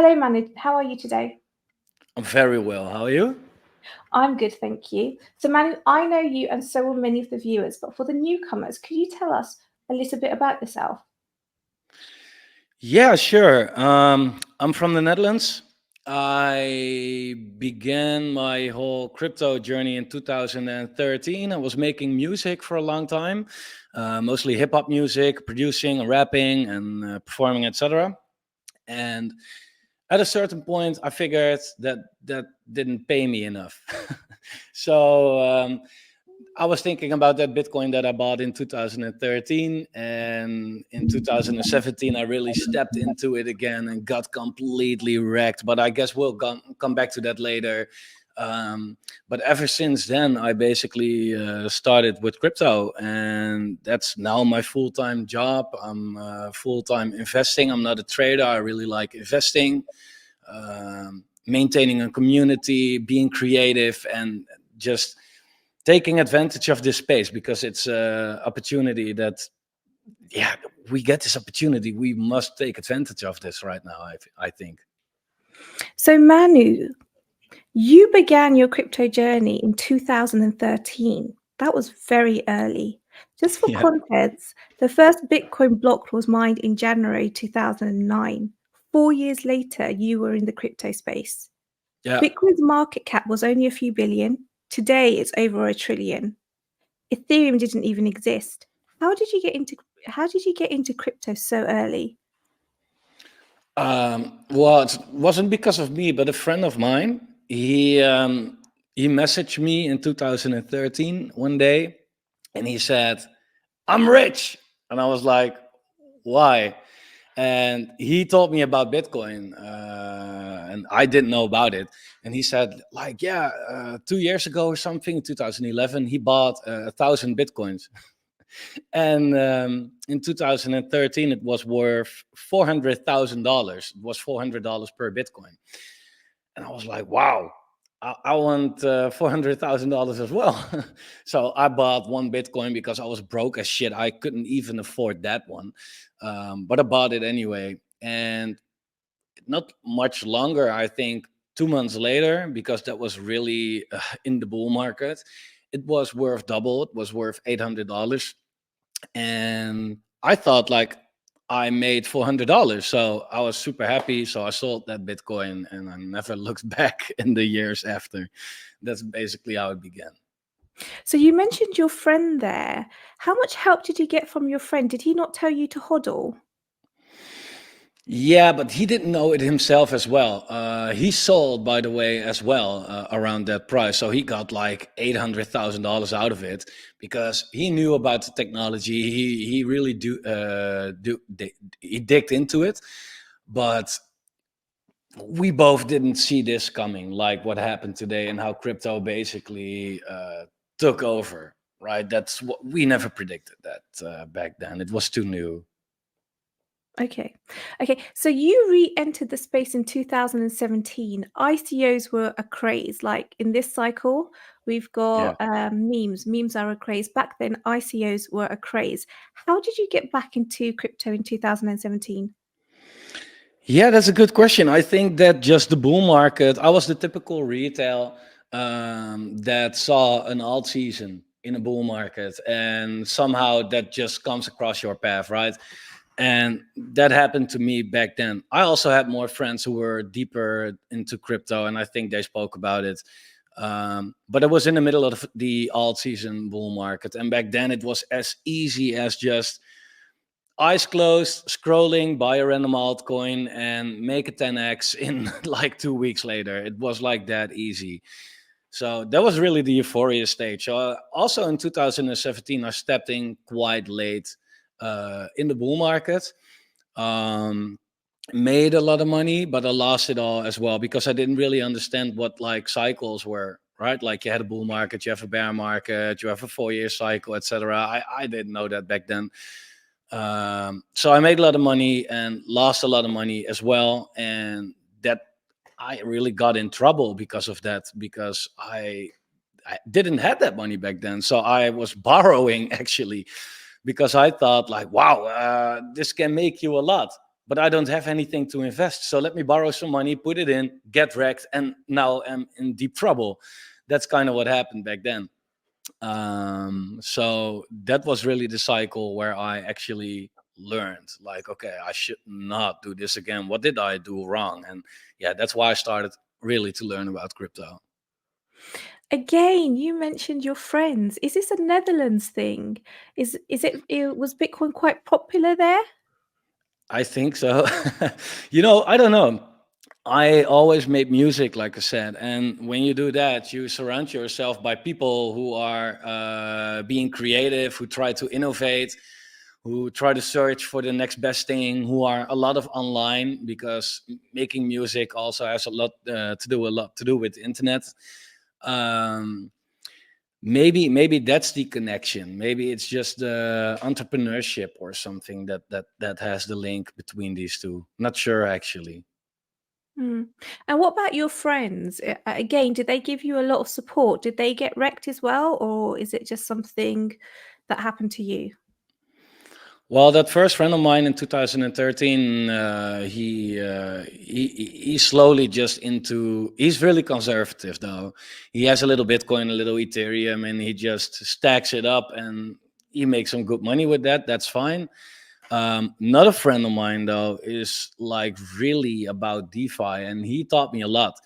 Hello, Manu. How are you today? I'm very well. How are you? I'm good, thank you. So, Manu, I know you and so will many of the viewers, but for the newcomers, could you tell us a little bit about yourself? Yeah, sure. I'm from the Netherlands. I began my whole crypto journey in 2013. I was making music for a long time, mostly hip hop music, producing, rapping, and performing, etc. And at a certain point, I figured that that didn't pay me enough. So I was thinking about that Bitcoin that I bought in 2013, and in 2017 I really stepped into it again and got completely wrecked. But I guess we'll come back to that later. But ever since then, I basically started with crypto, and that's now my full-time job. I'm full-time investing. I'm not a trader. I really like investing, maintaining a community, being creative, and just taking advantage of this space because it's an opportunity that, yeah, we get this opportunity. We must take advantage of this right now, I think. So, Manu, you began your crypto journey in 2013. That was very early. Just for Yeah. context, the first Bitcoin block was mined in January 2009. 4 years later, you were in the crypto space. Yeah. Bitcoin's market cap was only a few billion. Today, it's over a trillion. Ethereum didn't even exist. How did you get into how did you get into crypto so early? Well, it wasn't because of me, but a friend of mine. He messaged me in 2013 one day, and he said, "I'm rich," and I was like, "Why?" And he told me about Bitcoin, and I didn't know about it. And he said, like, yeah, 2 years ago or something, 2011, he bought 1,000 Bitcoins. And in 2013, it was worth $400,000. It was $400 per Bitcoin. And I was like, wow, I want $400,000 as well. So I bought one Bitcoin because I was broke as shit. I couldn't even afford that one. But I bought it anyway. And not much longer, I think 2 months later, because that was really in the bull market, it was worth double. It was worth $800. And I thought like I made $400, so I was super happy. So I sold that Bitcoin, and I never looked back in the years after. That's basically how it began. So you mentioned your friend there. How much help did you get from your friend? Did he not tell you to hodl? Yeah, but he didn't know it himself as well. He sold, by the way, as well around that price. So he got like $800,000 out of it because he knew about the technology. He really he digged into it, but we both didn't see this coming, like what happened today and how crypto basically took over. Right? That's what we never predicted that back then. It was too new. Okay. Okay. So you re-entered the space in 2017. ICOs were a craze. Like in this cycle, we've Yeah. got memes. Memes are a craze. Back then, ICOs were a craze. How did you get back into crypto in 2017? Yeah, that's a good question. I think that just the bull market, I was the typical retail that saw an alt season in a bull market, and somehow that just comes across your path, right? And that happened to me back then. I also had more friends who were deeper into crypto, and I think they spoke about it. But it was in the middle of the alt season bull market, and back then it was as easy as just eyes closed, scrolling, buy a random altcoin, and make a 10x in like 2 weeks later. It was like that easy. So that was really the euphoria stage. So also in 2017, I stepped in quite late in the bull market. Um, Made a lot of money, but I lost it all as well because I didn't really understand what like cycles were. Right, like you had a bull market, you have a bear market, you have a 4 year cycle, etc. I didn't know that back then. So I made a lot of money and lost a lot of money as well, and that I really got in trouble because of that, because I didn't have that money back then, so I was borrowing actually, because I thought like, wow, this can make you a lot. but I don't have anything to invest. So let me borrow some money, put it in, get wrecked, and now I'm in deep trouble. That's kind of what happened back then. So that was really the cycle where I actually learned, like, okay, I should not do this again. What did I do wrong? And yeah, that's why I started really to learn about crypto. Again, you mentioned your friends. Is this a Netherlands thing? Was Bitcoin quite popular there? I think so. I don't know. I always made music, like I said, and when you do that, you surround yourself by people who are being creative, who try to innovate, who try to search for the next best thing, who are a lot of online, because making music also has a lot to do with the internet. Um, maybe that's the connection. Maybe it's just the entrepreneurship or something that has the link between these two. Not sure actually. Mm. And what about your friends? Again, did they give you a lot of support? Did they get wrecked as well, or is it just something that happened to you? Well, that first friend of mine in 2013, he's slowly just into. He's really conservative though. He has a little Bitcoin, a little Ethereum, and he just stacks it up, and he makes some good money with that. That's fine. Another friend of mine though is like really about DeFi, and he taught me a lot.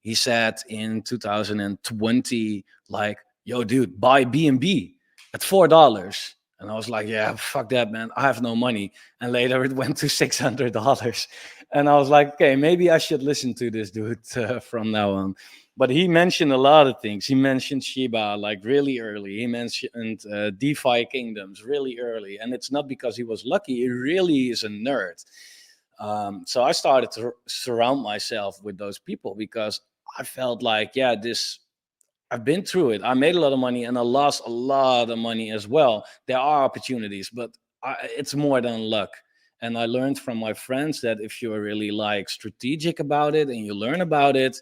He said in 2020, like, "Yo, dude, buy BNB at $4." And I was like, yeah, fuck that, man. I have no money. And later it went to $600. And I was like, okay, maybe I should listen to this dude from now on. But he mentioned a lot of things. He mentioned Shiba like really early. He mentioned DeFi kingdoms really early. And it's not because he was lucky. He really is a nerd. So I started to surround myself with those people because I felt like, yeah, I've been through it. I made a lot of money and I lost a lot of money as well. There are opportunities, but it's more than luck. And I learned from my friends that if you're really like strategic about it and you learn about it,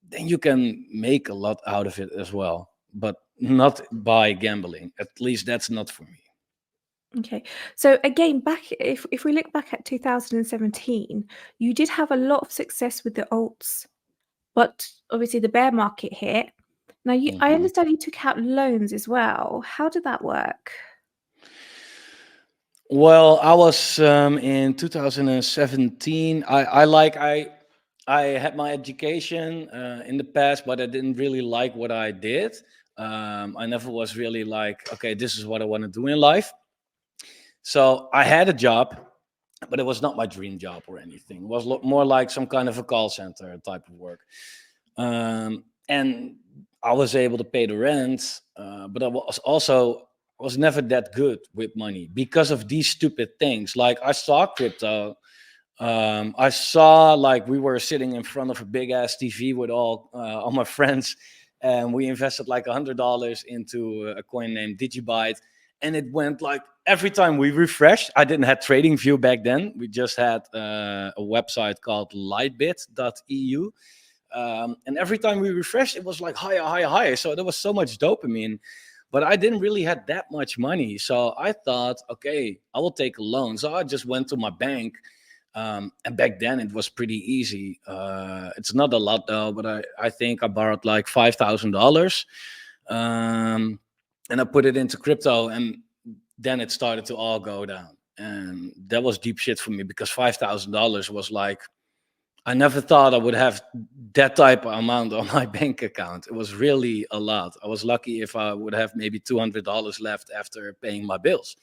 then you can make a lot out of it as well. But not by gambling. At least that's not for me. Okay. So again, if we look back at 2017, you did have a lot of success with the alts, but obviously the bear market hit. Now I Mhm. understand you took out loans as well. How did that work? Well, I was in 2017. I had my education in the past, but I didn't really like what I did. I never was really like, okay, this is what I want to do in life. So I had a job, but it was not my dream job or anything. It was more like some kind of a call center type of work. And I was able to pay the rent, but I was never that good with money because of these stupid things. Like I saw crypto. I saw like we were sitting in front of a big ass TV with all my friends, and we invested like $100 into a coin named Digibyte, and it went like every time we refreshed. I didn't have TradingView back then. We just had a website called lightbit.eu. And every time we refreshed, it was like higher, higher, higher. So there was so much dopamine, but I didn't really have that much money. So I thought, okay, I will take a loan. So I just went to my bank. And back then it was pretty easy. It's not a lot though, but I think I borrowed like $5,000. Um, and I put it into crypto, and then it started to all go down. And that was deep shit for me because $5,000 was like, I never thought I would have that type of amount on my bank account. It was really a lot. I was lucky if I would have maybe $200 left after paying my bills.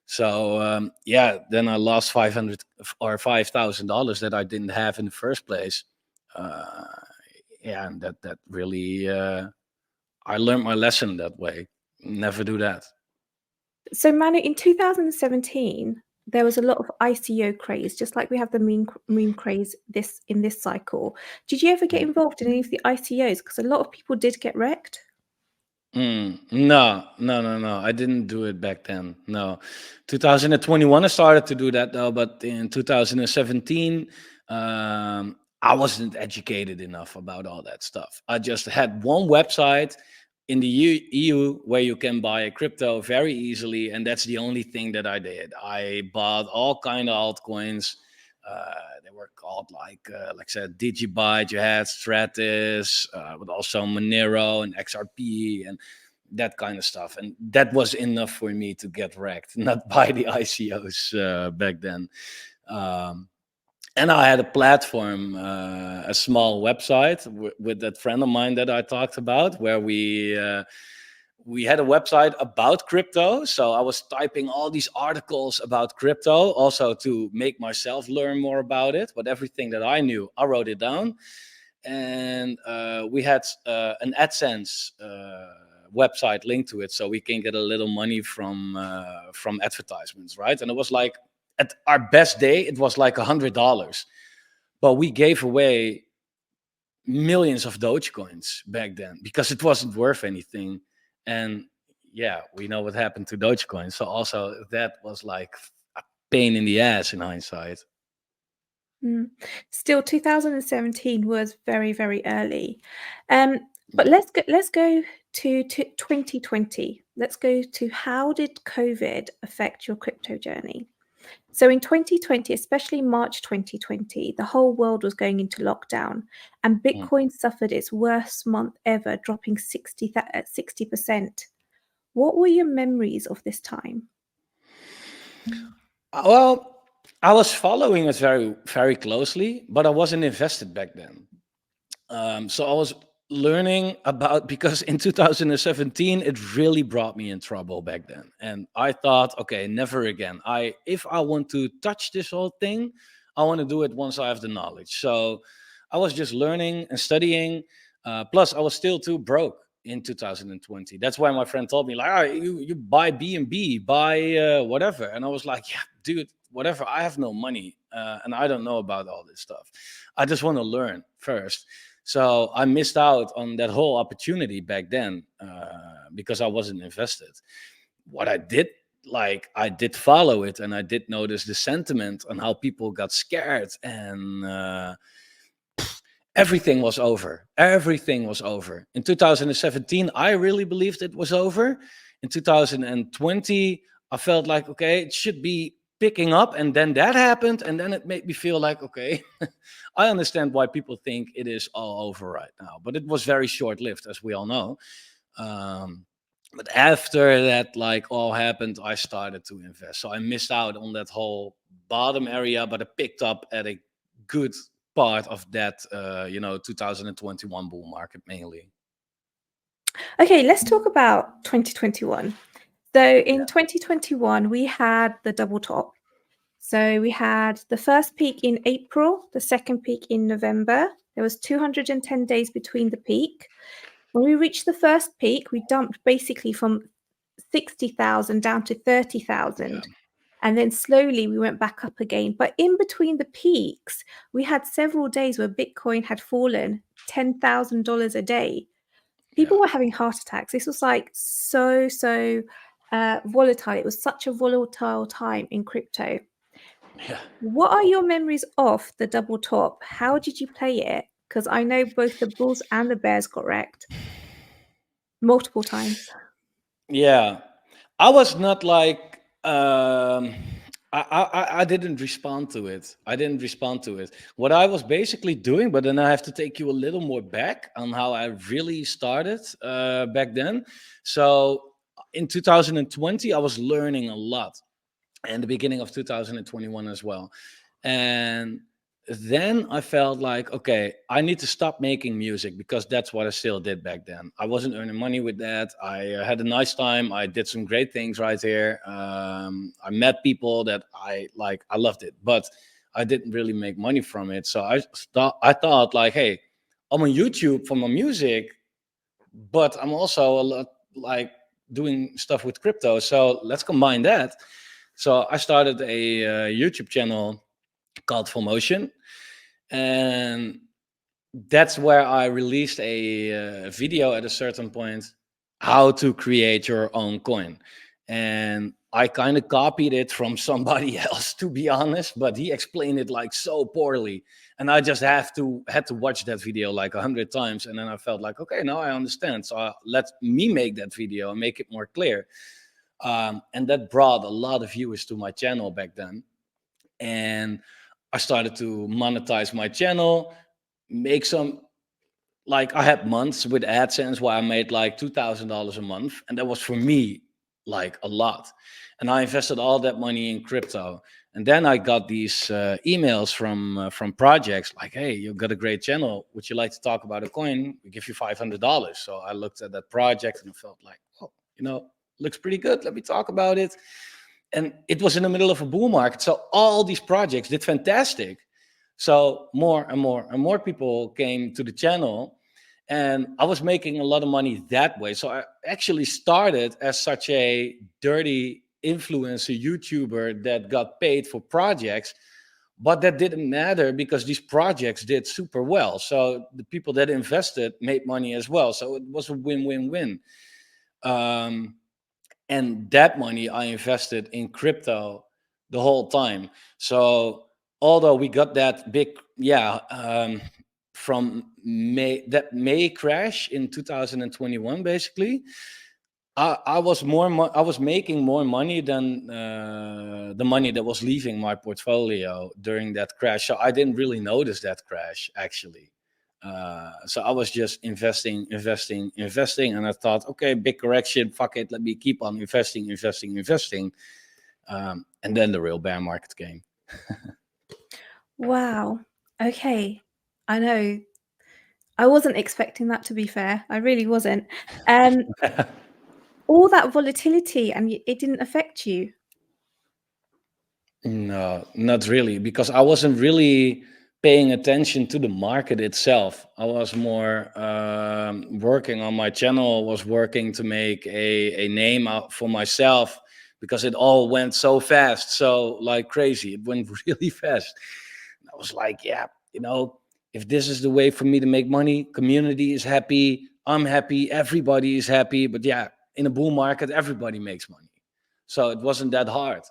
So yeah, then I lost 500 or $5,000 that I didn't have in the first place. Uh, yeah, and that really I learned my lesson that way. Never do that. So Manu, in 2017, there was a lot of ICO craze, just like we have the meme craze in this cycle. Did you ever get involved in any of the ICOs? Because a lot of people did get wrecked. No, no, no, no. I didn't do it back then. No. 2021, I started to do that though, but in 2017, I wasn't educated enough about all that stuff. I just had one website. in the EU where you can buy a crypto very easily, and that's the only thing that I did. I bought all kind of altcoins. They were called like I said, Digibyte. You had Stratus, but also Monero and XRP and that kind of stuff. And that was enough for me to get wrecked, not by the ICOs back then. Um, and I had a platform, a small website with that friend of mine that I talked about, where we had a website about crypto. So I was typing all these articles about crypto, also to make myself learn more about it. But everything that I knew, I wrote it down, and we had an AdSense website linked to it, so we can get a little money from advertisements, right? And it was like, at our best day, it was like $100, but we gave away millions of Dogecoins back then because it wasn't worth anything. And yeah, we know what happened to Dogecoin. So also that was like a pain in the ass in hindsight. Still, 2017 was very, very early. But let's go to 2020. Let's go to, how did COVID affect your crypto journey? So in 2020, especially March 2020, the whole world was going into lockdown, and Bitcoin suffered its worst month ever, dropping 60%. What were your memories of this time? Well, I was following it very, very closely, but I wasn't invested back then. So I was learning about, because in 2017 it really brought me in trouble back then, and I thought, okay, never again. If I want to touch this whole thing, I want to do it once I have the knowledge. So I was just learning and studying. Plus, I was still too broke in 2020. That's why my friend told me, like, "Ah, you buy B&B, buy whatever," and I was like, yeah, dude, whatever. I have no money, and I don't know about all this stuff. I just want to learn first. So I missed out on that whole opportunity back then because I wasn't invested. What I did, like, I did follow it, and I did notice the sentiment on how people got scared, and everything was over. Everything was over. In 2017, I really believed it was over. In 2020, I felt like, okay, it should be picking up. And then that happened. And then it made me feel like, okay, I understand why people think it is all over right now. But it was very short lived, as we all know. Um, but after that, like, all happened, I started to invest. So I missed out on that whole bottom area, but I picked up at a good part of that 2021 bull market mainly. Okay, let's talk about 2021. So in 2021, we had the double top. So we had the first peak in April, the second peak in November. There was 210 days between the peak. When we reached the first peak, we dumped basically from 60,000 down to 30,000. Yeah. And then slowly we went back up again. But in between the peaks, we had several days where Bitcoin had fallen $10,000 a day. People were having heart attacks. This was like so volatile. It was such a volatile time in crypto. Yeah. What are your memories of the double top? How did you play it? Because I know both the Bulls and the Bears got wrecked multiple times. Yeah. I was not like I didn't respond to it. I didn't respond to it. What I was basically doing, but then I have to take you a little more back on how I really started back then. So in 2020, I was learning a lot, and the beginning of 2021 as well. And then I felt like, okay, I need to stop making music, because that's what I still did back then. I wasn't earning money with that. I had a nice time. I did some great things right here. I met people that I like. I loved it, but I didn't really make money from it. So I thought like, hey, I'm on YouTube for my music, but I'm also a lot like doing stuff with crypto. So let's combine that. So I started a YouTube channel called Fomotion, and that's where I released a video at a certain point, how to create your own coin. And I kind of copied it from somebody else, to be honest, but he explained it like so poorly, and I just had to watch that video like 100 times, and then I felt like, okay, now I understand. So let me make that video and make it more clear, and that brought a lot of viewers to my channel back then, and I started to monetize my channel, make some, like I had months with AdSense where I made like $2,000 a month, and that was for me like a lot. And I invested all that money in crypto. And then I got these emails from projects like, "Hey, you've got a great channel. Would you like to talk about a coin? We give you $500." So I looked at that project and I felt like, oh, looks pretty good. Let me talk about it. And it was in the middle of a bull market, so all these projects did fantastic. So more and more and more people came to the channel, and I was making a lot of money that way. So I actually started as such a dirty influencer YouTuber that got paid for projects, but that didn't matter because these projects did super well. So the people that invested made money as well. So it was a win-win-win. And that money I invested in crypto the whole time. So although we got that big, from May crash in 2021, basically, I was making more money than the money that was leaving my portfolio during that crash. So I didn't really notice that crash actually. So I was just investing, and I thought, okay, big correction, fuck it, let me keep on investing. And then the real bear market came. Wow. Okay. I know. I wasn't expecting that, to be fair. I really wasn't. All that volatility, and it didn't affect you. No, not really, because I wasn't really paying attention to the market itself. I was more working on my channel, was working to make a name out for myself, because it all went so fast, so like crazy. It went really fast. I was like, yeah, if this is the way for me to make money, community is happy, I'm happy, everybody is happy. But yeah, in a bull market, everybody makes money. So it wasn't that hard.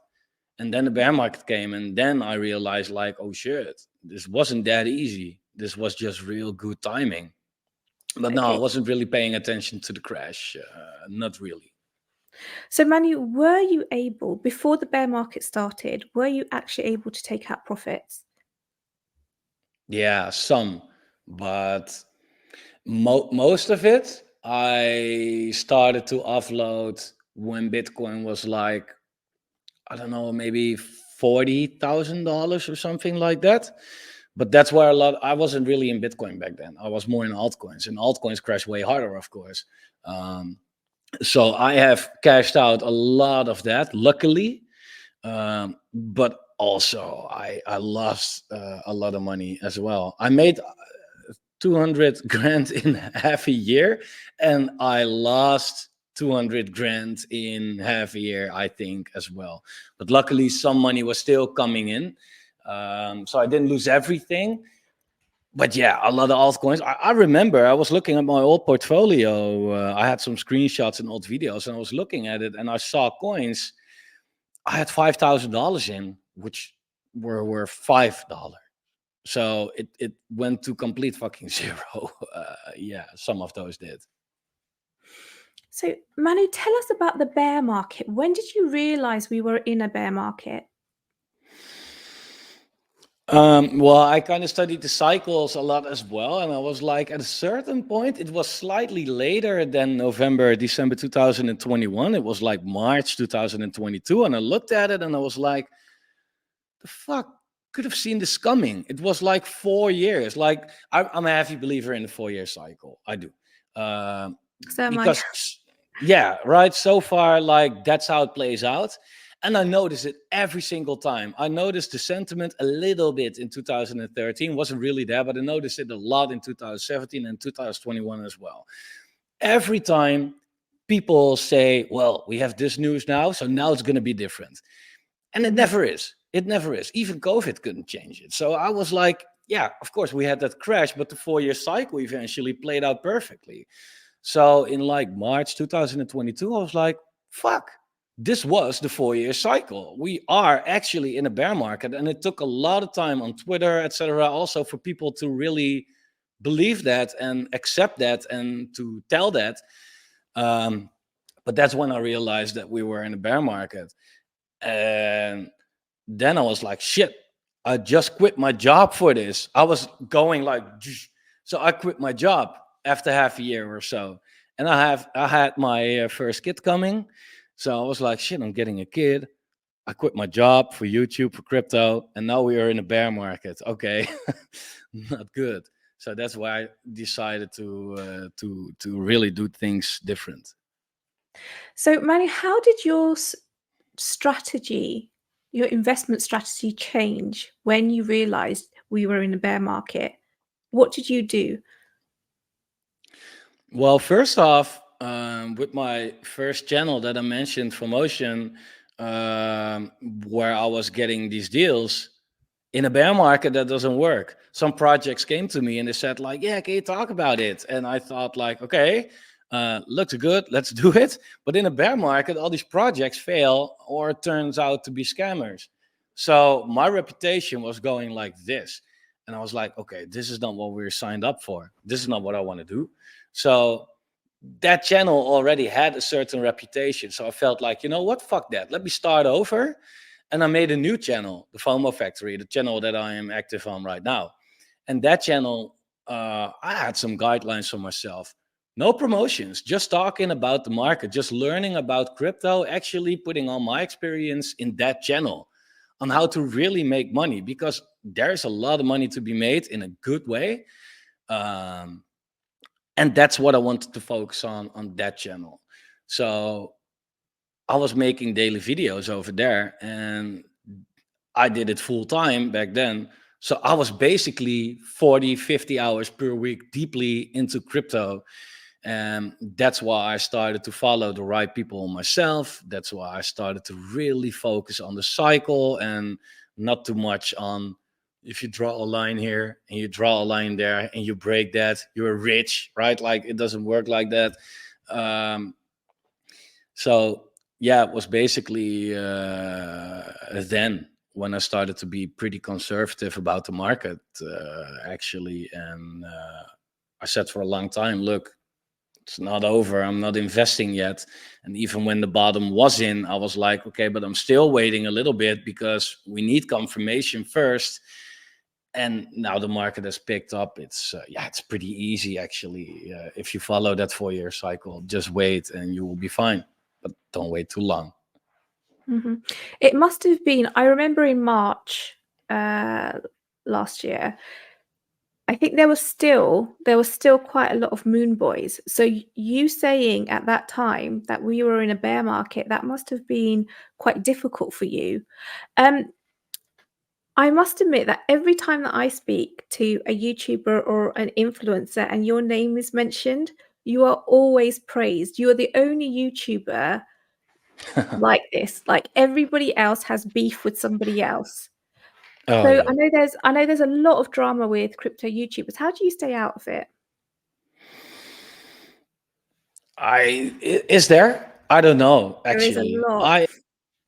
And then the bear market came, and then I realized, like, oh shit, this wasn't that easy. This was just real good timing. But no, I Okay. wasn't really paying attention to the crash. Not really. So, Manu, were you able, before the bear market started, were you actually able to take out profits? Yeah, some, but most of it I started to offload when Bitcoin was like, I don't know, maybe $40,000 or something like that. But that's where I wasn't really in Bitcoin back then. I was more in altcoins, and altcoins crash way harder, of course. So I have cashed out a lot of that, luckily. But also I lost a lot of money as well. I made 200 grand in half a year, and I lost 200 grand in half a year, I think, as well. But luckily some money was still coming in, so I didn't lose everything. But yeah, a lot of altcoins. I remember I was looking at my old portfolio. I had some screenshots and old videos, and I was looking at it, and I saw coins I had $5,000 in, which were worth $5. So it went to complete fucking zero. Yeah, some of those did. So, Manu, tell us about the bear market. When did you realize we were in a bear market? Well, I kind of studied the cycles a lot as well, and I was like, at a certain point, it was slightly later than December 2021. It was like March 2022, and I looked at it and I was like, the fuck, could have seen this coming. It was like 4 years. Like I'm a heavy believer in the 4-year cycle. I do, So am I. because yeah, right. So far, like that's how it plays out. And I notice it every single time. I noticed the sentiment a little bit in 2013, wasn't really there, but I noticed it a lot in 2017 and 2021 as well. Every time people say, well, we have this news now, so now it's going to be different. And it never is. It never is. Even COVID couldn't change it. So I was like, yeah, of course, we had that crash, but the 4-year cycle eventually played out perfectly. So in like March 2022, I was like, fuck, this was the 4-year cycle. We are actually in a bear market, and it took a lot of time on Twitter, etc., also for people to really believe that and accept that and to tell that. But that's when I realized that we were in a bear market. And then I was like, shit, I just quit my job for this. I was going like, so I quit my job after half a year or so. And I had my first kid coming. So I was like, shit, I'm getting a kid. I quit my job for YouTube, for crypto, and now we are in a bear market. Okay, not good. So that's why I decided to really do things different. So, Manny, how did your strategy, your investment strategy, change when you realized we were in a bear market? What did you do? Well, first off, with my first channel that I mentioned, Fomotion, um, where I was getting these deals, in a bear market that doesn't work. Some projects came to me and they said like, yeah, can you talk about it? And I thought like, okay, looks good, let's do it. But in a bear market, all these projects fail or it turns out to be scammers. So my reputation was going like this. And I was like, okay, this is not what we were signed up for. This is not what I want to do. So that channel already had a certain reputation. So I felt like, you know what, fuck that. Let me start over. And I made a new channel, the FOMO Factory, the channel that I am active on right now. And that channel, I had some guidelines for myself. No promotions, just talking about the market, just learning about crypto, actually putting all my experience in that channel on how to really make money, because there's a lot of money to be made in a good way. Um, and that's what I wanted to focus on that channel. So I was making daily videos over there, and I did it full time back then. So I was basically 40, 50 hours per week deeply into crypto. And that's why I started to follow the right people myself. That's why I started to really focus on the cycle and not too much on, if you draw a line here and you draw a line there and you break that, you're rich, right? Like it doesn't work like that. Um, so yeah, it was basically then when I started to be pretty conservative about the market, actually. And I said for a long time, look, it's not over. I'm not investing yet. And even when the bottom was in, I was like, okay, but I'm still waiting a little bit because we need confirmation first. And now the market has picked up. It's it's pretty easy actually. If you follow that 4-year cycle, just wait and you will be fine. But don't wait too long. Mm-hmm. It must have been, I remember in March last year, I think there was still quite a lot of moon boys. So you saying at that time that we were in a bear market, that must have been quite difficult for you. I must admit that every time that I speak to a YouTuber or an influencer and your name is mentioned, you are always praised. You are the only YouTuber like this. Like everybody else has beef with somebody else. Oh So yeah. I know there's a lot of drama with crypto YouTubers. How do you stay out of it? Is there? I don't know There is a actually. lot.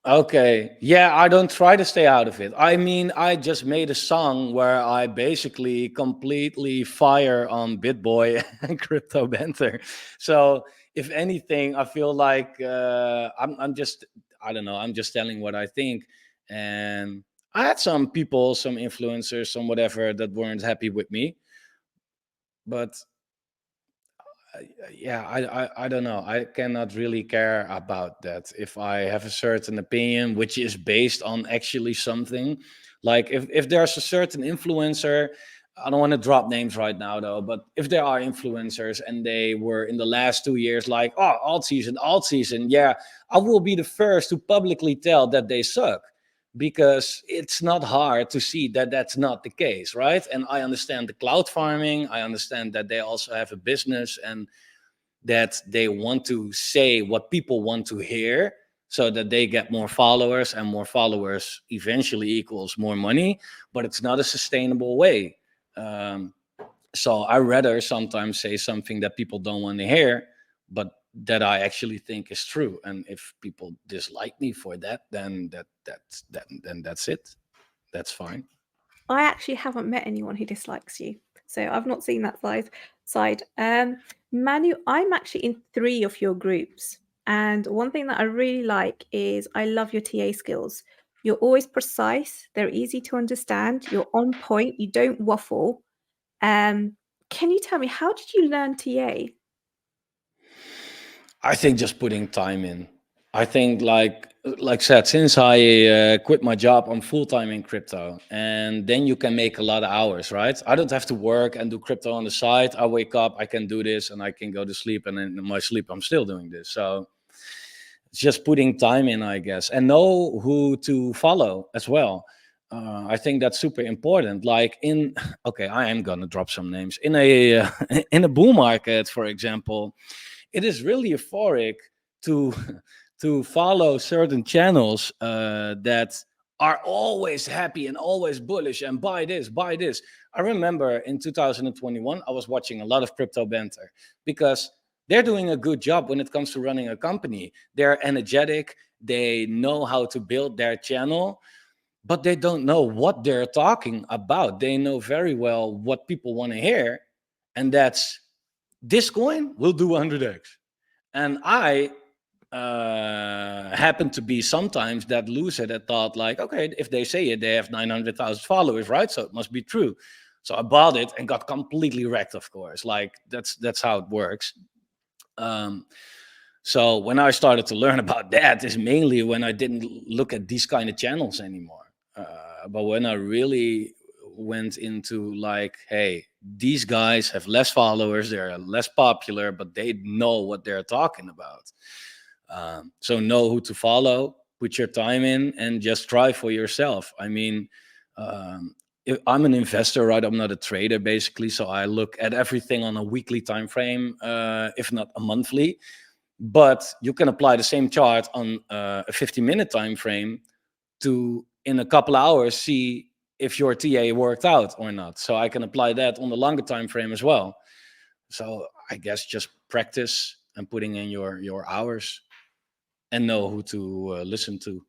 Okay. Yeah, I don't try to stay out of it. I mean, I just made a song where I basically completely fire on BitBoy and Crypto Banter. So, if anything, I feel like I'm just, I don't know, I'm just telling what I think. And I had some people, some influencers, some whatever that weren't happy with me. But yeah, I don't know. I cannot really care about that. If I have a certain opinion which is based on actually something, like if there's a certain influencer, I don't want to drop names right now though, but if there are influencers and they were in the last 2 years like, oh, alt season, yeah, I will be the first to publicly tell that they suck, because it's not hard to see that that's not the case, right? And I understand the cloud farming. I understand that they also have a business and that they want to say what people want to hear so that they get more followers, and more followers eventually equals more money, but it's not a sustainable way. Um, so I rather sometimes say something that people don't want to hear, but that I actually think is true. And if people dislike me for that, then that's it. That's fine. I actually haven't met anyone who dislikes you, so I've not seen that side. Manu, I'm actually in 3 of your groups, and one thing that I really like is I love your TA skills. You're always precise, they're easy to understand, you're on point, you don't waffle. Can you tell me, how did you learn TA? I think just putting time in. I think like said, since I quit my job, I'm full time in crypto, and then you can make a lot of hours, right? I don't have to work and do crypto on the side. I wake up, I can do this, and I can go to sleep, and in my sleep, I'm still doing this. So it's just putting time in, I guess, and know who to follow as well. I think that's super important. Like in, okay, I am gonna drop some names in a in a bull market, for example. It is really euphoric to to follow certain channels that are always happy and always bullish and buy this, buy this. I remember in 2021, I was watching a lot of crypto banter because they're doing a good job when it comes to running a company. They're energetic, they know how to build their channel, but they don't know what they're talking about. They know very well what people want to hear, and that's this coin will do 100x. And I happen to be sometimes that loser that thought like, okay, if they say it, they have 900,000 followers, right? So it must be true. So I bought it and got completely wrecked, of course. Like that's how it works. Um, so when I started to learn about that is mainly when I didn't look at these kind of channels anymore. But when I really went into like, hey, these guys have less followers, they're less popular, but they know what they're talking about. So know who to follow, put your time in, and just try for yourself. I mean, I'm an investor, right? I'm not a trader, basically. So I look at everything on a weekly time frame, if not a monthly. But you can apply the same chart on a 50-minute time frame to, in a couple hours, see if your TA worked out or not. So I can apply that on the longer time frame as well. So I guess just practice and putting in your hours and know who to listen to.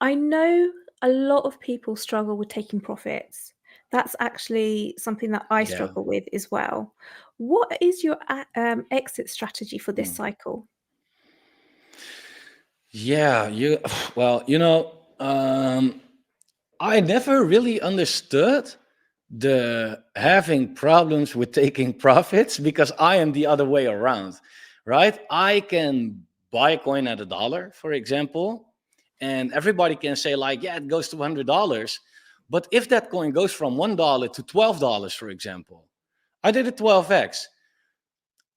I know a lot of people struggle with taking profits. That's actually something that I Yeah. struggle with as well. What is your exit strategy for this Mm. cycle? Yeah, well, I never really understood the having problems with taking profits because I am the other way around, right? I can buy a coin at $1, for example, and everybody can say like, yeah, it goes to $100. But if that coin goes from $1 to $12, for example, I did a 12x.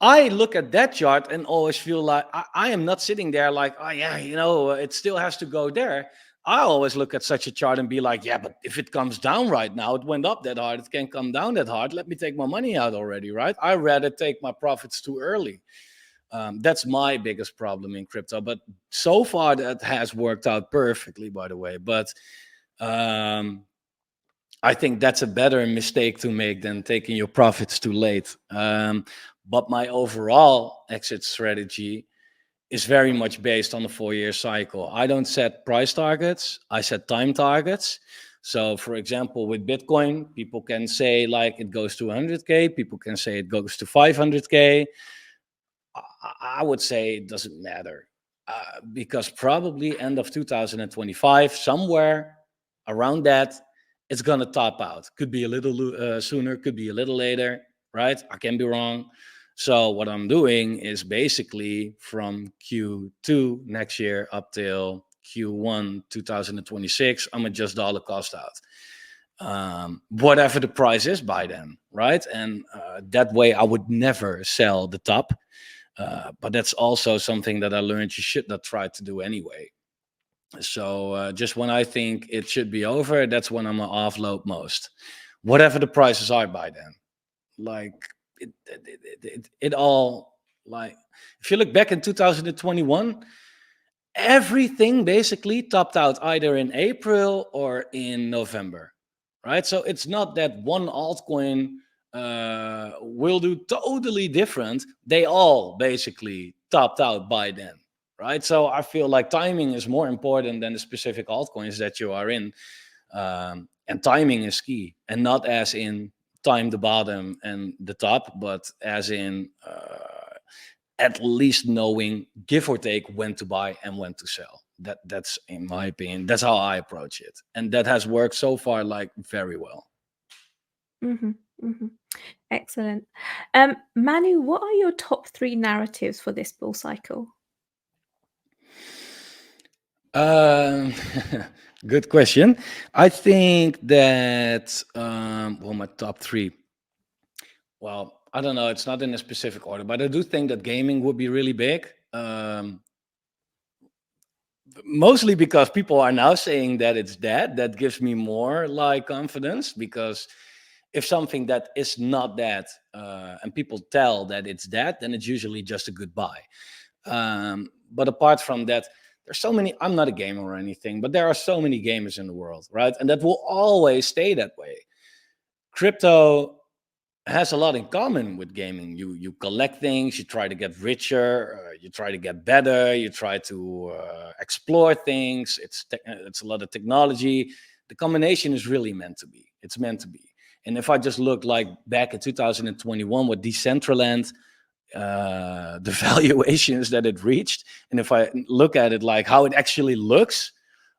I look at that chart and always feel like I am not sitting there like, oh yeah, it still has to go there. I always look at such a chart and be like, yeah, but if it comes down right now, it went up that hard, it can't come down that hard. Let me take my money out already, right? I rather take my profits too early. That's my biggest problem in crypto. But so far, that has worked out perfectly, by the way. But um, I think that's a better mistake to make than taking your profits too late. But my overall exit strategy is very much based on the 4-year cycle. I don't set price targets, I set time targets. So, for example, with Bitcoin, people can say like it goes to 100K, people can say it goes to 500K. I would say it doesn't matter because probably end of 2025, somewhere around that, it's going to top out. Could be a little sooner, could be a little later, right? I can be wrong. So what I'm doing is basically from Q2 next year up till Q1 2026, I'm gonna just dollar cost out. Whatever the price is by then, right? And that way I would never sell the top. But that's also something that I learned you should not try to do anyway. So just when I think it should be over, that's when I'm gonna offload most, whatever the prices are by then. Like it all like if you look back in 2021, everything basically topped out either in April or in November, right? So it's not that one altcoin will do totally different. They all basically topped out by then, right? So I feel like timing is more important than the specific altcoins that you are in. And timing is key, and not as in time the bottom and the top, but as in at least knowing, give or take, when to buy and when to sell. That's, in my opinion, that's how I approach it, and that has worked so far, like, very well. Mm-hmm, mm-hmm. Excellent. Manu, what are your top 3 narratives for this bull cycle? Good question. I think that well, my top 3. Well, I don't know. It's not in a specific order, but I do think that gaming would be really big. Mostly because people are now saying that it's dead. That gives me more like confidence, because if something that is not dead and people tell that it's dead, then it's usually just a goodbye. But apart from that, there's so many. I'm not a gamer or anything, but there are so many gamers in the world, right? And that will always stay that way. Crypto has a lot in common with gaming. You collect things, you try to get richer, you try to get better, you try to explore things. It's a lot of technology. The combination is really meant to be. It's meant to be. And if I just look like back in 2021 with Decentraland, the valuations that it reached, and if I look at it like how it actually looks,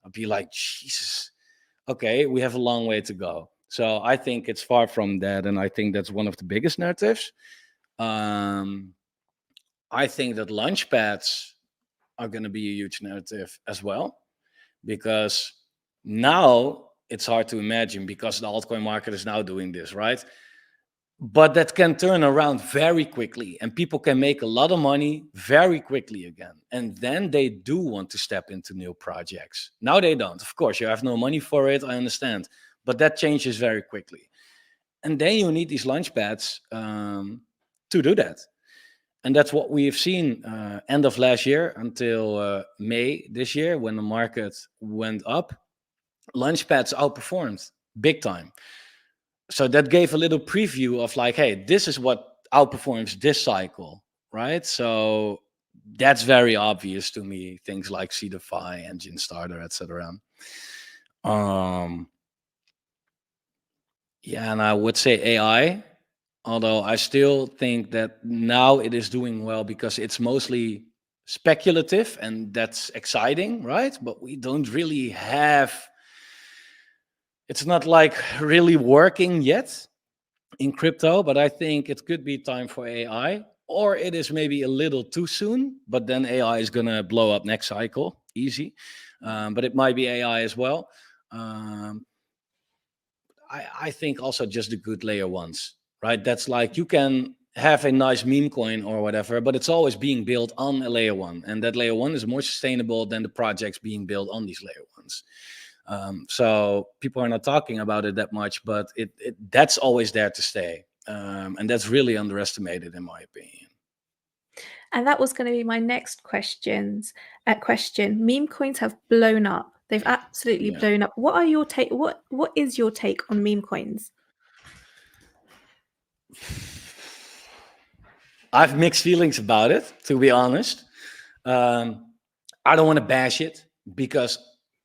I'd be like, Jesus, okay, we have a long way to go. So I think it's far from that, and I think that's one of the biggest narratives. Um, I think that launch pads are going to be a huge narrative as well, because now it's hard to imagine, because the altcoin market is now doing this, right? But that can turn around very quickly, and people can make a lot of money very quickly again. And then they do want to step into new projects. Now they don't. Of course, you have no money for it, I understand. But that changes very quickly. And then you need these launch pads to do that. And that's what we've seen end of last year until May this year, when the market went up. Launch pads outperformed big time. So that gave a little preview of like, hey, this is what outperforms this cycle, right? So that's very obvious to me. Things like Seedify, Engine Starter, etc. Yeah, and I would say AI, although I still think that now it is doing well because it's mostly speculative, and that's exciting, right? But we don't really have, it's not like really working yet in crypto, but I think it could be time for AI, or it is maybe a little too soon, but then AI is going to blow up next cycle, easy. But it might be AI as well. Um, I think also just the good layer ones, right? That's like, you can have a nice meme coin or whatever, but it's always being built on a layer one. And that layer one is more sustainable than the projects being built on these layer ones. So people are not talking about it that much, but that's always there to stay. And that's really underestimated, in my opinion. And that was going to be my next question. Meme coins have blown up. They've absolutely blown up. What are your take? What is your take on meme coins? I have mixed feelings about it, to be honest. I don't want to bash it, because,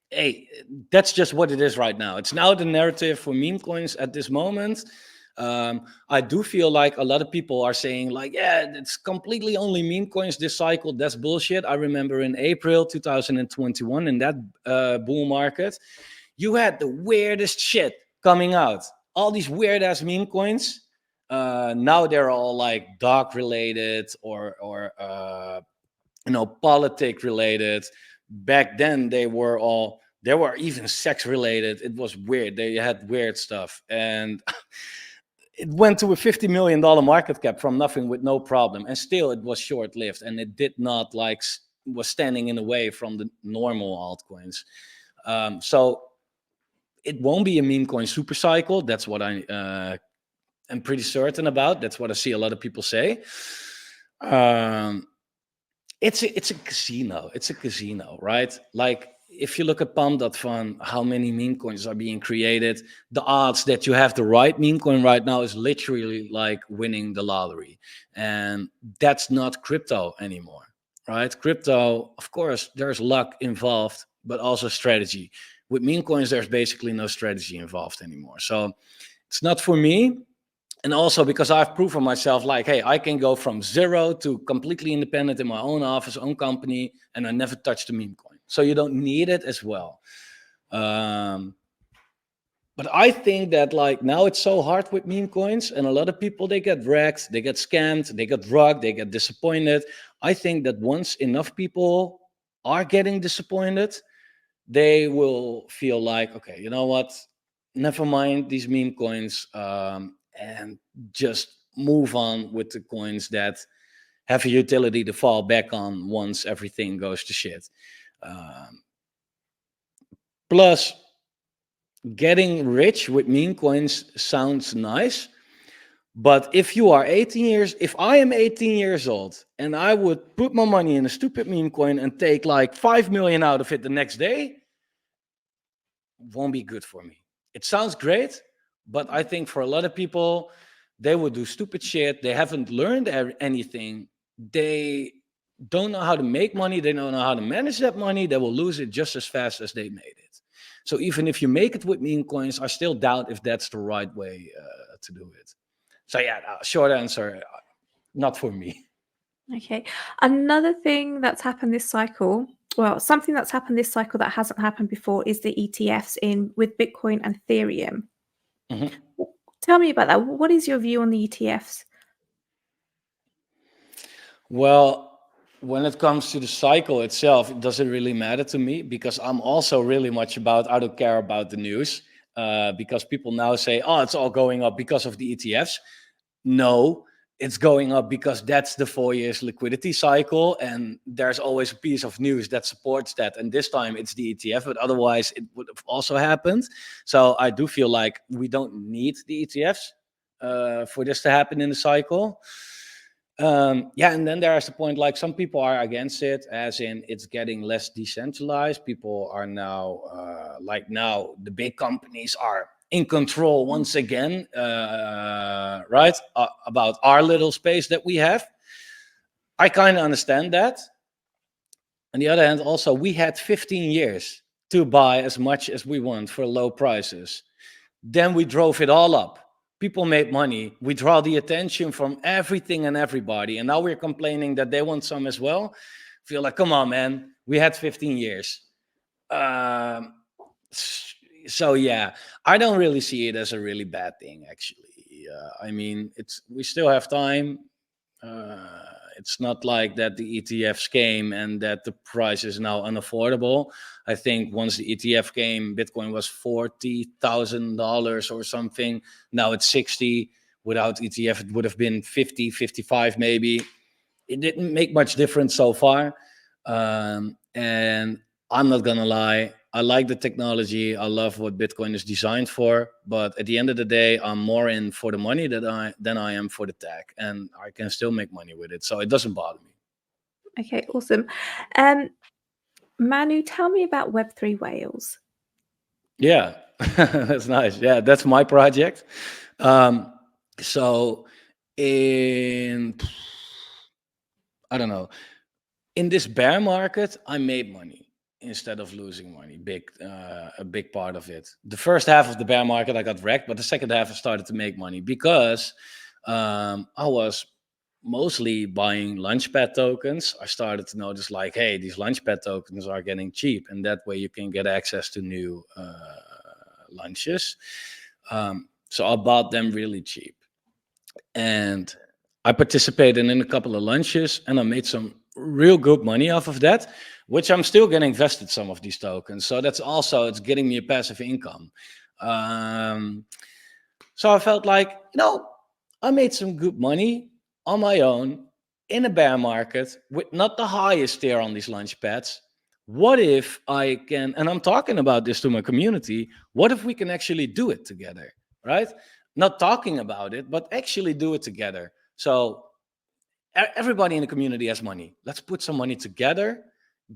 hey, that's just what it is right now. It's now the narrative for meme coins at this moment. I do feel like a lot of people are saying like, yeah, it's completely only meme coins this cycle. That's bullshit. I remember in April 2021, in that bull market, you had the weirdest shit coming out. All these weird ass meme coins. Now they're all like dog related, or politic related. Back then they were even sex related. It was weird. They had weird stuff, and it went to a $50 million market cap from nothing with no problem, and still it was short lived, and it did not was standing in the way from the normal altcoins. So it won't be a meme coin super cycle. That's what I am pretty certain about. That's what I see a lot of people say. It's a casino. It's a casino, right? Like, if you look at Palm.fun, how many meme coins are being created, the odds that you have the right meme coin right now is literally like winning the lottery. And that's not crypto anymore, right? Crypto, of course, there's luck involved, but also strategy. With meme coins, there's basically no strategy involved anymore. So it's not for me. And also because I've proven myself, like, hey, I can go from zero to completely independent in my own office, own company, and I never touched a meme coin. So you don't need it as well. But I think that like now it's so hard with meme coins, and a lot of people, they get wrecked, they get scammed, they get drugged, they get disappointed. I think that once enough people are getting disappointed, they will feel like, okay, you know what? Never mind these meme coins, and just move on with the coins that have a utility to fall back on once everything goes to shit. Um, Plus, getting rich with meme coins sounds nice. But if I am 18 years old and I would put my money in a stupid meme coin and take like 5 million out of it the next day, won't be good for me. It sounds great, but I think for a lot of people, they would do stupid shit. They haven't learned anything. They don't know how to make money. They don't know how to manage that money. They will lose it just as fast as they made it. So even if you make it with meme coins, I still doubt if that's the right way to do it. So yeah, short answer, not for me. Okay. Another thing that's happened this cycle, well, something that's happened this cycle that hasn't happened before is the ETFs in with Bitcoin and Ethereum. Mhm. Tell me about that. What is your view on the ETFs? Well, when it comes to the cycle itself, it doesn't really matter to me because I'm also really much about, I don't care about the news, because people now say, oh, it's all going up because of the ETFs. No, it's going up because that's the 4 years liquidity cycle. And there's always a piece of news that supports that. And this time it's the ETF, but otherwise it would have also happened. So I do feel like we don't need the ETFs for this to happen in the cycle. Yeah, and then there's the point, like some people are against it, as in it's getting less decentralized. People are now like now the big companies are in control once again, right? About our little space that we have. I kind of understand that. On the other hand, also we had 15 years to buy as much as we want for low prices. Then we drove it all up. People made money. We draw the attention from everything and everybody. And now we're complaining that they want some as well. Feel like, come on, man. We had 15 years. Um, so yeah, I don't really see it as a really bad thing, actually. I mean, we still have time. It's not like that the ETFs came and that the price is now unaffordable. I think once the ETF came, Bitcoin was $40,000 or something. Now it's 60. Without ETF, it would have been 50, 55 maybe. It didn't make much difference so far. And I'm not gonna lie, I like the technology. I love what Bitcoin is designed for. But at the end of the day, I'm more in for the money than I am for the tech, and I can still make money with it, so it doesn't bother me. Okay, awesome. Manu, tell me about Web3 whales. Yeah, that's nice. Yeah, that's my project. So in I don't know, in this bear market, I made money instead of losing money. A big part of it. The first half of the bear market, I got wrecked, but the second half, I started to make money because I was mostly buying Launchpad tokens. I started to notice, like, hey, these Launchpad tokens are getting cheap, and that way you can get access to new launches. So I bought them really cheap, and I participated in a couple of lunches, and I made some real good money off of that, which I'm still getting vested some of these tokens. So that's also, it's getting me a passive income. So I felt like, I made some good money on my own in a bear market with not the highest tier on these lunch pads. What if I can, and I'm talking about this to my community, what if we can actually do it together, right? Not talking about it, but actually do it together. So everybody in the community has money. Let's put some money together,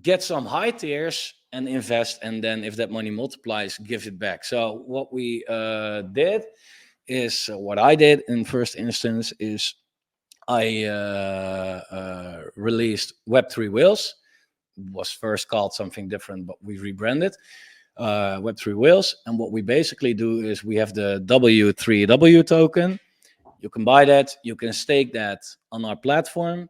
get some high tiers, and invest, and then if that money multiplies, give it back. So what we did is what I did in first instance is I released Web3 Whales. Was first called something different, but we rebranded Web3 Whales. And what we basically do is we have the W3W token. You can buy that, you can stake that on our platform,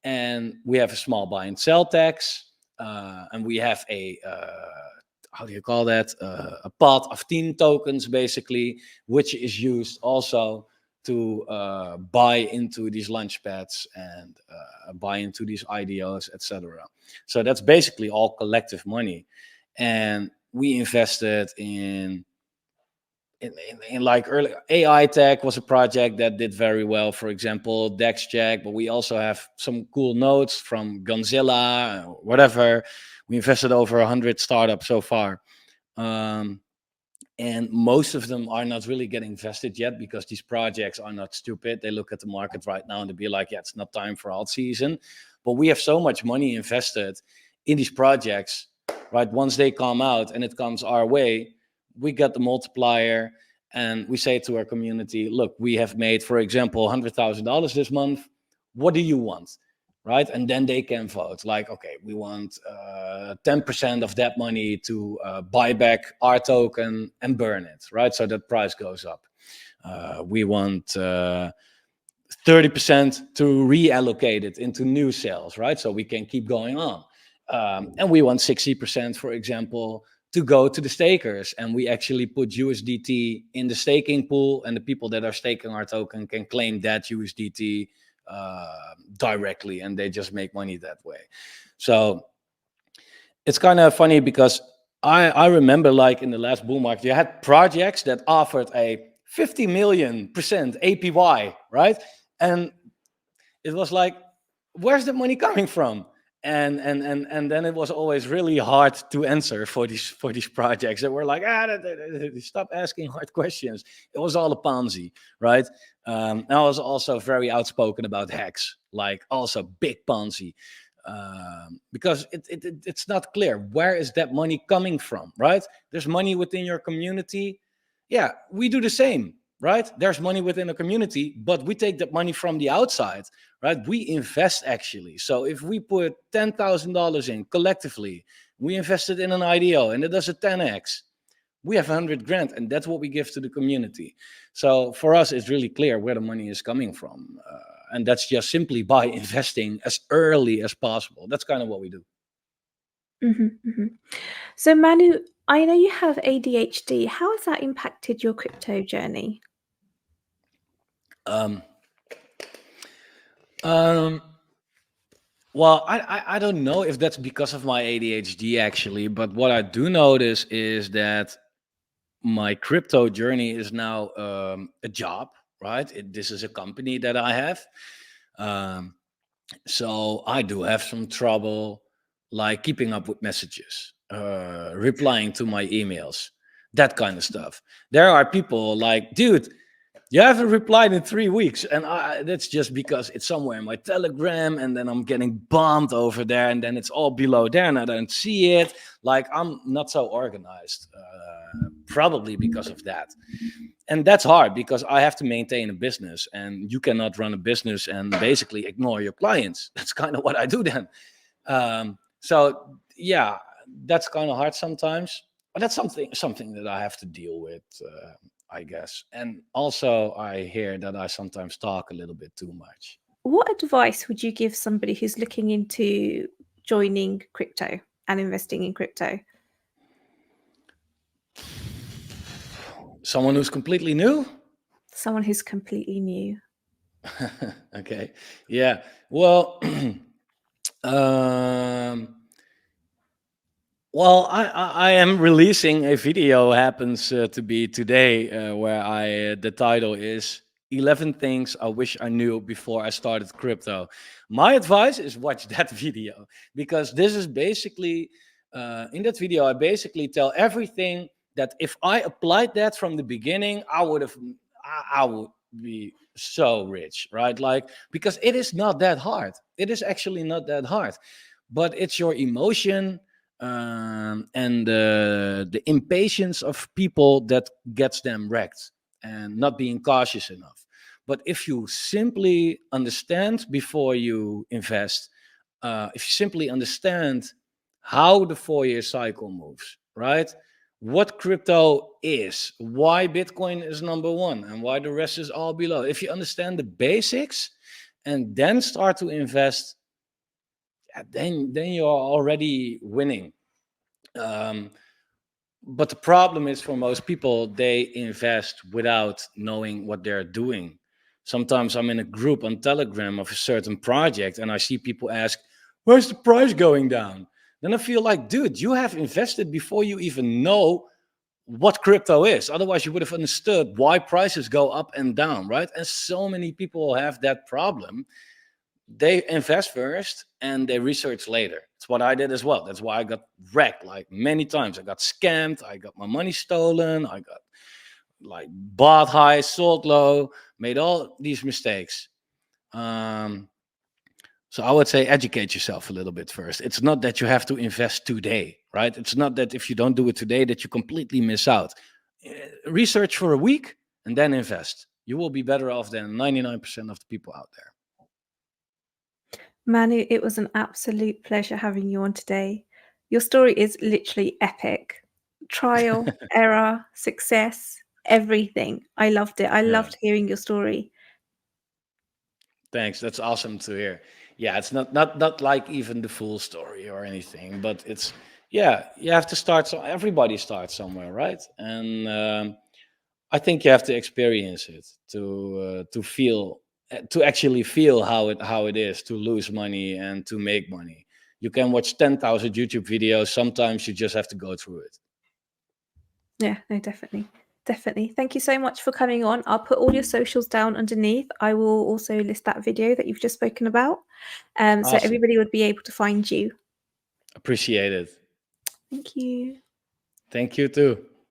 and we have a small buy and sell tax, and we have a how do you call that? A pot of team tokens, basically, which is used also to buy into these launch pads and buy into these IDOs, etc. So that's basically all collective money, and we invested in like early AI tech was a project that did very well. For example, DexJack, but we also have some cool notes from Gonzilla, whatever. We invested over 100 startups so far. Um, and most of them are not really getting invested yet because these projects are not stupid. They look at the market right now and they be like, yeah, it's not time for alt season. But we have so much money invested in these projects, right? Once they come out and it comes our way, we get the multiplier and we say to our community, look, we have made, for example, $100,000 this month. What do you want? Right? And then they can vote like, okay, we want 10% of that money to buy back our token and burn it, right? So that price goes up. We want 30% to reallocate it into new sales, right? So we can keep going on. And we want 60%, for example, to go to the stakers. And we actually put USDT in the staking pool, and the people that are staking our token can claim that USDT directly, and they just make money that way. So it's kind of funny because I remember, like, in the last bull market, you had projects that offered a 50 million% APY, right? And it was like, where's the money coming from? And then it was always really hard to answer for these projects that were like, stop asking hard questions. It was all a Ponzi, right? I was also very outspoken about hacks, like also big Ponzi, because it's not clear where is that money coming from, right? There's money within your community. Yeah, we do the same, right? There's money within the community, but we take that money from the outside, right? We invest actually. So if we put $10,000 in collectively, we invested in an IDO and it does a 10x. We have 100 grand, and that's what we give to the community. So for us, it's really clear where the money is coming from. And that's just simply by investing as early as possible. That's kind of what we do. So Manu, I know you have ADHD. How has that impacted your crypto journey? Well, I don't know if that's because of my ADHD actually, but what I do notice is that my crypto journey is now a job, right? This is a company that I have. Um, so I do have some trouble, like keeping up with messages, replying to my emails, that kind of stuff. There are people like, dude, you haven't replied in 3 weeks, and that's just because it's somewhere in my Telegram, and then I'm getting bombed over there, and then it's all below there, and I don't see it. Like, I'm not so organized, probably because of that. And that's hard because I have to maintain a business, and you cannot run a business and basically ignore your clients. That's kind of what I do then. So yeah, that's kind of hard sometimes, but that's something that I have to deal with, I guess. And also, I hear that I sometimes talk a little bit too much. What advice would you give somebody who's looking into joining crypto and investing in crypto? Someone who's completely new? Someone who's completely new. Okay. Yeah. Well, um, well, I am releasing a video. Happens to be today, where the title is 11 things I wish I knew before I started crypto. My advice is watch that video, because this is basically in that video I basically tell everything that if I applied that from the beginning, I would be so rich, right? Like, because it is not that hard. It is actually not that hard, but it's your emotion, and the impatience of people that gets them wrecked and not being cautious enough. But if you simply understand before you invest, if you simply understand how the 4-year cycle moves, right? What crypto is, why Bitcoin is number one, and why the rest is all below. If you understand the basics and then start to invest, then you're already winning. Um, but the problem is for most people, they invest without knowing what they're doing. Sometimes I'm in a group on Telegram of a certain project and I see people ask, where's the price going down? Then I feel like, dude, you have invested before you even know what crypto is. Otherwise, you would have understood why prices go up and down, right? And so many people have that problem. They invest first and they research later. It's what I did as well. That's why I got wrecked like many times. I got scammed. I got my money stolen. I got like bought high, sold low, made all these mistakes. Um, so I would say educate yourself a little bit first. It's not that you have to invest today, right? It's not that if you don't do it today that you completely miss out. Research for a week and then invest. You will be better off than 99% of the people out there. Manu, it was an absolute pleasure having you on today. Your story is literally epic. Trial, error, success, everything. I loved it. I Yeah. loved hearing your story. Thanks. That's awesome to hear. Yeah, it's not like even the full story or anything, but it's yeah, you have to start. So everybody starts somewhere, right? And I think you have to experience it to feel to actually feel how it is to lose money and to make money. You can watch 10,000 YouTube videos. Sometimes you just have to go through it. Yeah, no, definitely. Definitely. Thank you so much for coming on. I'll put all your socials down underneath. I will also list that video that you've just spoken about. So Awesome. everybody would be able to find you. Appreciate it. Thank you. Thank you too.